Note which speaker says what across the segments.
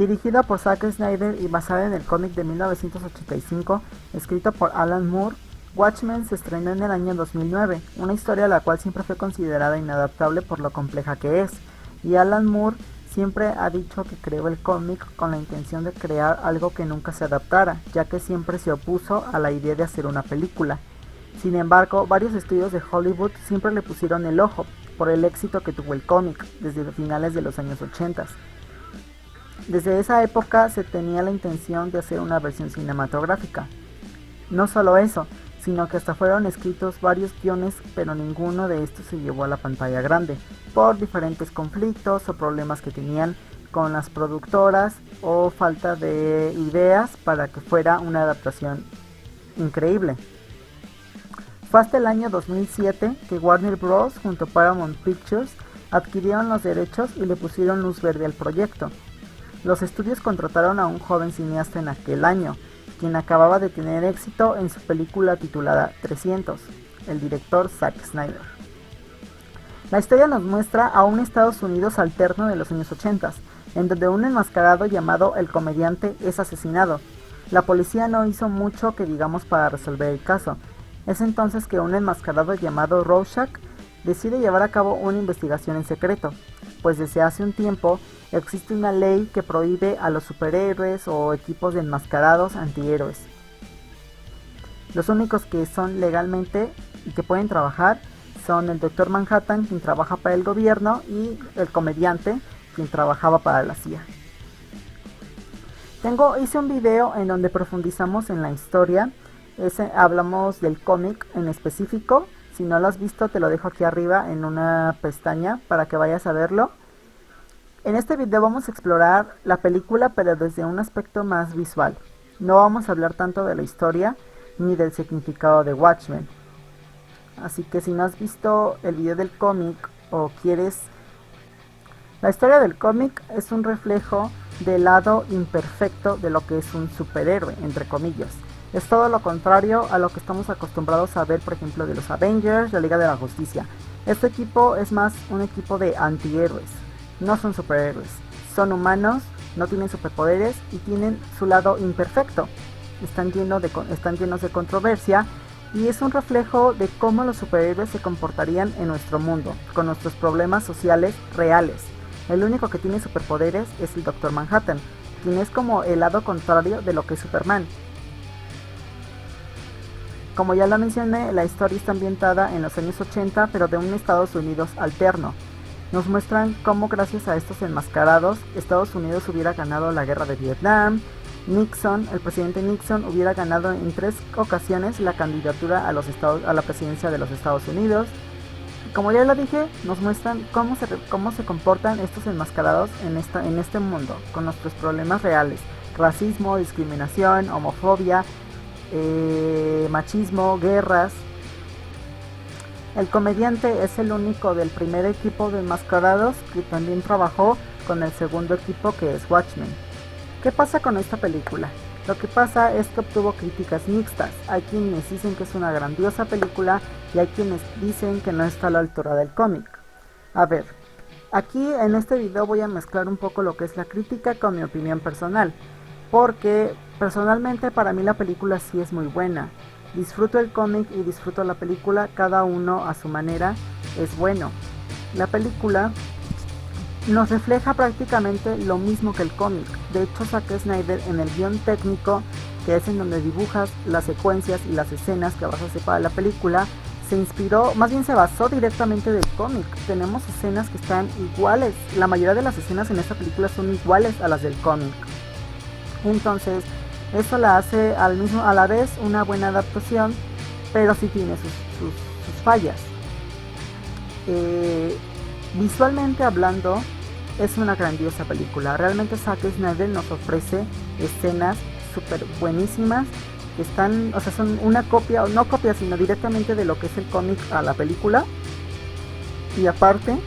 Speaker 1: Dirigida por Zack Snyder y basada en el cómic de 1985, escrito por Alan Moore, Watchmen se estrenó en el año 2009, una historia la cual siempre fue considerada inadaptable por lo compleja que es, y Alan Moore siempre ha dicho que creó el cómic con la intención de crear algo que nunca se adaptara, ya que siempre se opuso a la idea de hacer una película. Sin embargo, varios estudios de Hollywood siempre le pusieron el ojo por el éxito que tuvo el cómic desde finales de los años 80. Desde esa época se tenía la intención de hacer una versión cinematográfica. No solo eso, sino que hasta fueron escritos varios guiones, pero ninguno de estos se llevó a la pantalla grande, por diferentes conflictos o problemas que tenían con las productoras o falta de ideas para que fuera una adaptación increíble. Fue hasta el año 2007 que Warner Bros. Junto a Paramount Pictures adquirieron los derechos y le pusieron luz verde al proyecto. Los estudios contrataron a un joven cineasta en aquel año, quien acababa de tener éxito en su película titulada 300, el director Zack Snyder. La historia nos muestra a un Estados Unidos alterno de los años 80, en donde un enmascarado llamado El Comediante es asesinado. La policía no hizo mucho que digamos para resolver el caso. Es entonces que un enmascarado llamado Rorschach decide llevar a cabo una investigación en secreto, pues desde hace un tiempo existe una ley que prohíbe a los superhéroes o equipos de enmascarados antihéroes. Los únicos que son legalmente y que pueden trabajar son el Dr. Manhattan, quien trabaja para el gobierno, y el Comediante, quien trabajaba para la CIA. Hice un video en donde profundizamos en la historia. Hablamos del cómic en específico. Si no lo has visto, te lo dejo aquí arriba en una pestaña para que vayas a verlo. En este video vamos a explorar la película, pero desde un aspecto más visual. No vamos a hablar tanto de la historia ni del significado de Watchmen. Así que si no has visto el video del cómic o quieres... La historia del cómic es un reflejo del lado imperfecto de lo que es un superhéroe, entre comillas. Es todo lo contrario a lo que estamos acostumbrados a ver, por ejemplo, de los Avengers, la Liga de la Justicia. Este equipo es más un equipo de antihéroes. No son superhéroes, son humanos, no tienen superpoderes y tienen su lado imperfecto. Están llenos de controversia y es un reflejo de cómo los superhéroes se comportarían en nuestro mundo, con nuestros problemas sociales reales. El único que tiene superpoderes es el Dr. Manhattan, quien es como el lado contrario de lo que es Superman. Como ya lo mencioné, la historia está ambientada en los años 80, pero de un Estados Unidos alterno. Nos muestran cómo gracias a estos enmascarados, Estados Unidos hubiera ganado la guerra de Vietnam. El presidente Nixon hubiera ganado en 3 ocasiones la candidatura a la presidencia de los Estados Unidos. Como ya lo dije, nos muestran cómo se comportan estos enmascarados en este mundo, con nuestros problemas reales: racismo, discriminación, homofobia, machismo, guerras. El Comediante es el único del primer equipo de enmascarados que también trabajó con el segundo equipo, que es Watchmen. ¿Qué pasa con esta película? Lo que pasa es que obtuvo críticas mixtas. Hay quienes dicen que es una grandiosa película y hay quienes dicen que no está a la altura del cómic. A ver, aquí en este video voy a mezclar un poco lo que es la crítica con mi opinión personal, porque personalmente para mí la película sí es muy buena. Disfruto el cómic y disfruto la película, cada uno a su manera es bueno. La película nos refleja prácticamente lo mismo que el cómic. De hecho, Zack Snyder, en el guión técnico, que es en donde dibujas las secuencias y las escenas que vas a hacer para la película, se basó directamente del cómic. Tenemos escenas que están iguales. La mayoría de las escenas en esta película son iguales a las del cómic. Entonces, eso la hace a la vez una buena adaptación, pero sí tiene sus fallas. Visualmente hablando, es una grandiosa película. Realmente Zack Snyder nos ofrece escenas súper buenísimas que son una copia, o no copia, sino directamente de lo que es el cómic a la película. Y aparte,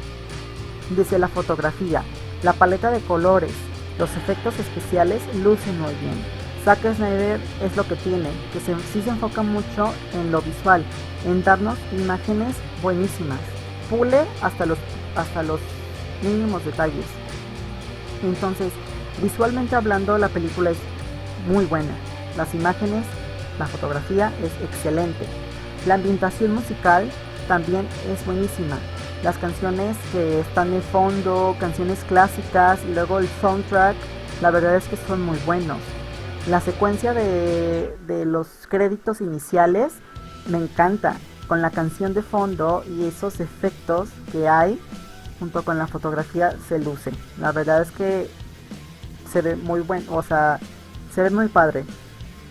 Speaker 1: desde la fotografía, la paleta de colores, los efectos especiales lucen muy bien. Zack Snyder es lo que tiene, que sí se enfoca mucho en lo visual, en darnos imágenes buenísimas. Pule hasta los mínimos detalles. Entonces, Visualmente hablando, la película es muy buena. Las imágenes, la fotografía es excelente. La ambientación musical también es buenísima. Las canciones que están de fondo, canciones clásicas y luego el soundtrack, la verdad es que son muy buenos. La secuencia de los créditos iniciales me encanta, con la canción de fondo y esos efectos que hay junto con la fotografía se luce. La verdad es que se ve muy bueno, o sea, se ve muy padre.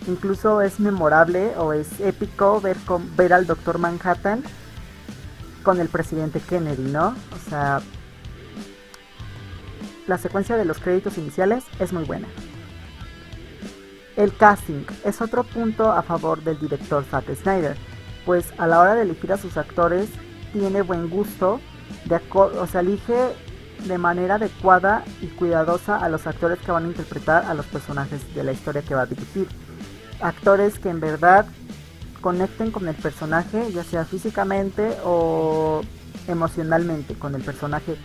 Speaker 1: Incluso es memorable o es épico ver al Doctor Manhattan con el presidente Kennedy, ¿no? O sea, la secuencia de los créditos iniciales es muy buena. El casting es otro punto a favor del director Zack Snyder, pues a la hora de elegir a sus actores tiene buen gusto, o sea, elige de manera adecuada y cuidadosa a los actores que van a interpretar a los personajes de la historia que va a dirigir. Actores que en verdad conecten con el personaje, ya sea físicamente o emocionalmente con el personaje.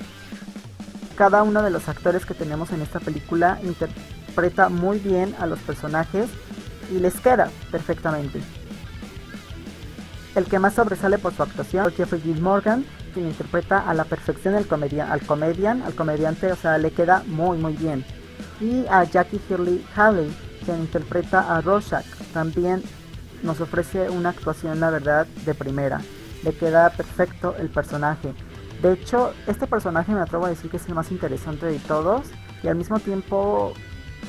Speaker 1: Cada uno de los actores que tenemos en esta película interpreta muy bien a los personajes y les queda perfectamente. El que más sobresale por su actuación es Jeffrey Dean Morgan, quien interpreta a la perfección al comediante, o sea, le queda muy bien. Y a Jackie Hurley Haley, quien interpreta a Rorschach, también nos ofrece una actuación, la verdad, de primera. Le queda perfecto el personaje. De hecho, este personaje me atrevo a decir que es el más interesante de todos y al mismo tiempo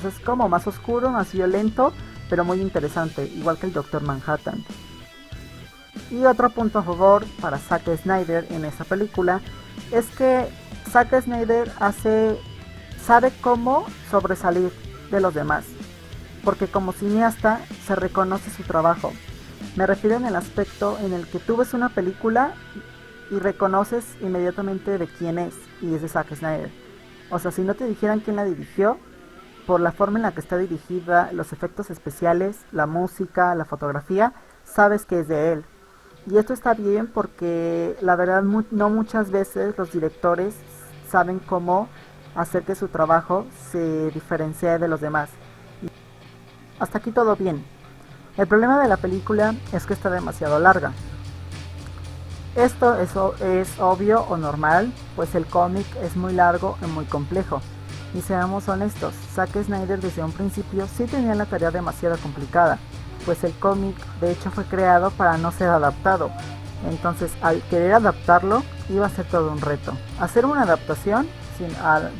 Speaker 1: pues, es como más oscuro, más violento, pero muy interesante, igual que el Doctor Manhattan. Y otro punto a favor para Zack Snyder en esta película es que Zack Snyder sabe cómo sobresalir de los demás, porque como cineasta se reconoce su trabajo. Me refiero en el aspecto en el que tú ves una película y reconoces inmediatamente de quién es, y es de Zack Snyder. O sea, si no te dijeran quién la dirigió, por la forma en la que está dirigida, los efectos especiales, la música, la fotografía, sabes que es de él. Y esto está bien porque la verdad no muchas veces los directores saben cómo hacer que su trabajo se diferencie de los demás. Hasta aquí todo bien. El problema de la película es que está demasiado larga. Esto es obvio o normal, pues el cómic es muy largo y muy complejo. Y seamos honestos, Zack Snyder desde un principio sí tenía la tarea demasiado complicada, pues el cómic de hecho fue creado para no ser adaptado. Entonces al querer adaptarlo iba a ser todo un reto. Hacer una adaptación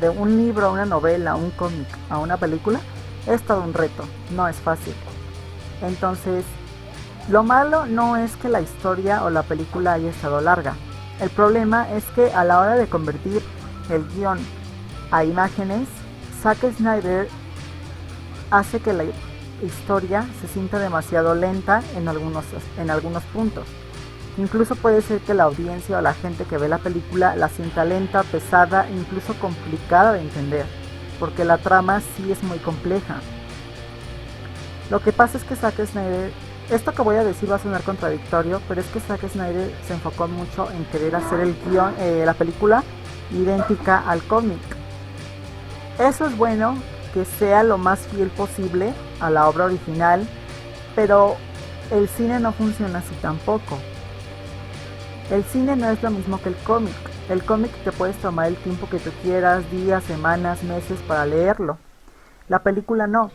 Speaker 1: de un libro, una novela, un cómic a una película es todo un reto, no es fácil. Entonces, lo malo no es que la historia o la película haya estado larga. El problema es que a la hora de convertir el guión a imágenes, Zack Snyder hace que la historia se sienta demasiado lenta en algunos puntos. Incluso puede ser que la audiencia o la gente que ve la película la sienta lenta, pesada e incluso complicada de entender, porque la trama sí es muy compleja. Lo que pasa es que Zack Snyder, esto que voy a decir va a sonar contradictorio, pero es que Zack Snyder se enfocó mucho en querer hacer la película idéntica al cómic. Eso es bueno, que sea lo más fiel posible a la obra original, pero el cine no funciona así tampoco. El cine no es lo mismo que el cómic. El cómic te puedes tomar el tiempo que tú quieras, días, semanas, meses para leerlo. La película no.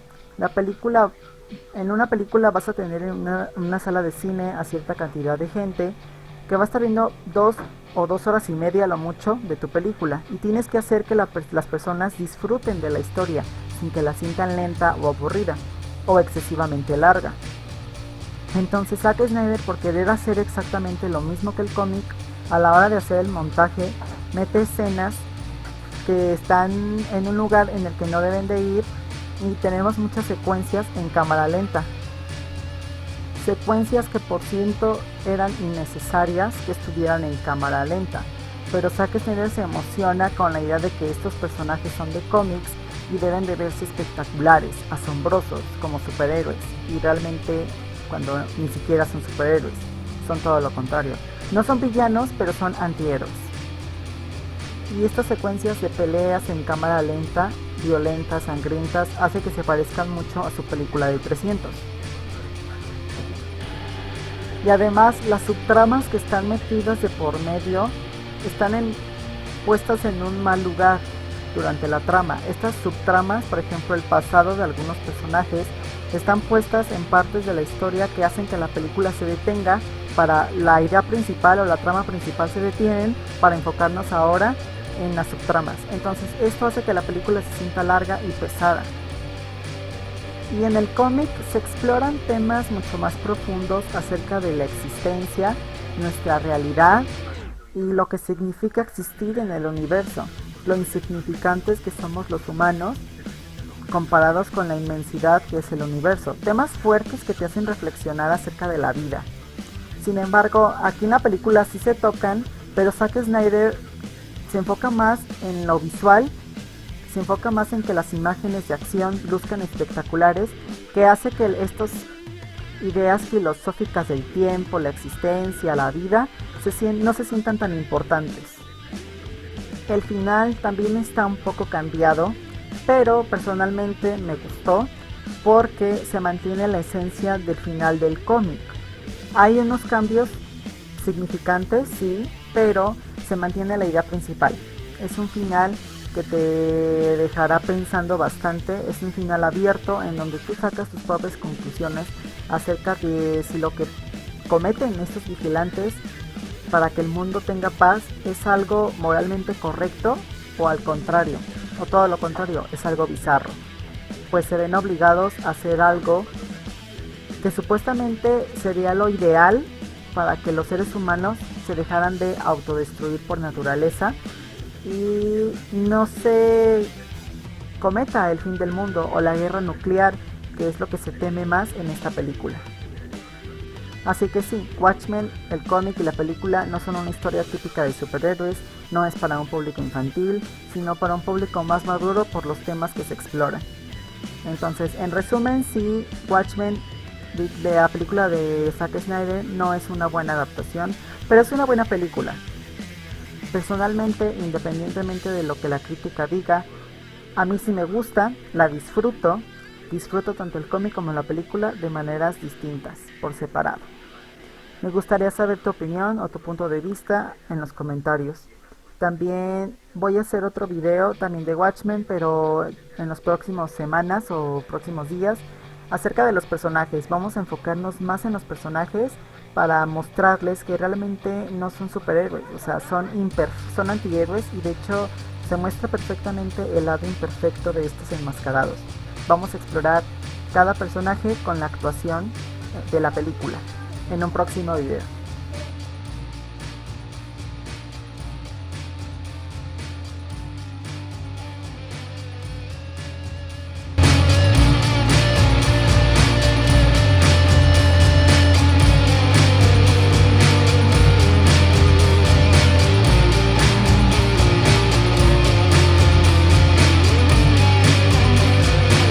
Speaker 1: En una película vas a tener en una sala de cine a cierta cantidad de gente que va a estar viendo 2 o 2 horas y media a lo mucho de tu película, y tienes que hacer que las personas disfruten de la historia sin que la sientan lenta o aburrida o excesivamente larga. Entonces Zack Snyder, por querer hacer exactamente lo mismo que el cómic, a la hora de hacer el montaje mete escenas que están en un lugar en el que no deben de ir, y tenemos muchas secuencias en cámara lenta, secuencias que por cierto eran innecesarias que estuvieran en cámara lenta, pero Zack Snyder se emociona con la idea de que estos personajes son de cómics y deben de verse espectaculares, asombrosos, como superhéroes, y realmente cuando ni siquiera son superhéroes, son todo lo contrario. No son villanos, pero son antihéroes. Y estas secuencias de peleas en cámara lenta violentas, sangrientas, hace que se parezcan mucho a su película de 300. Y además las subtramas que están metidas de por medio están puestas en un mal lugar durante la trama. Estas subtramas, por ejemplo el pasado de algunos personajes, están puestas en partes de la historia que hacen que la película se detenga. Para la idea principal o la trama principal se detienen para enfocarnos ahora en las subtramas. Entonces esto hace que la película se sienta larga y pesada. Y en el cómic se exploran temas mucho más profundos acerca de la existencia, nuestra realidad y lo que significa existir en el universo, lo insignificantes que somos los humanos comparados con la inmensidad que es el universo, temas fuertes que te hacen reflexionar acerca de la vida. Sin embargo, aquí en la película sí se tocan, pero Zack Snyder se enfoca más en lo visual, se enfoca más en que las imágenes de acción luzcan espectaculares, que hace que estas ideas filosóficas del tiempo, la existencia, la vida, no se sientan tan importantes. El final también está un poco cambiado, pero personalmente me gustó porque se mantiene la esencia del final del cómic. Hay unos cambios significantes, sí, pero se mantiene la idea principal. Es un final que te dejará pensando bastante, es un final abierto en donde tú sacas tus propias conclusiones acerca de si lo que cometen estos vigilantes para que el mundo tenga paz es algo moralmente correcto o al contrario, o todo lo contrario, es algo bizarro, pues se ven obligados a hacer algo que supuestamente sería lo ideal para que los seres humanos se dejaran de autodestruir por naturaleza y no se cometa el fin del mundo o la guerra nuclear, que es lo que se teme más en esta película. Así que sí, Watchmen, el cómic y la película no son una historia típica de superhéroes, no es para un público infantil, sino para un público más maduro por los temas que se exploran. Entonces, en resumen, sí, Watchmen de la película de Zack Snyder no es una buena adaptación, pero es una buena película. Personalmente, independientemente de lo que la crítica diga, a mí sí me gusta, la disfruto tanto el cómic como la película de maneras distintas, por separado. Me gustaría saber tu opinión o tu punto de vista en los comentarios. También voy a hacer otro video también de Watchmen, pero en las próximas semanas o próximos días, acerca de los personajes. Vamos a enfocarnos más en los personajes para mostrarles que realmente no son superhéroes, o sea, son antihéroes y de hecho se muestra perfectamente el lado imperfecto de estos enmascarados. Vamos a explorar cada personaje con la actuación de la película en un próximo video.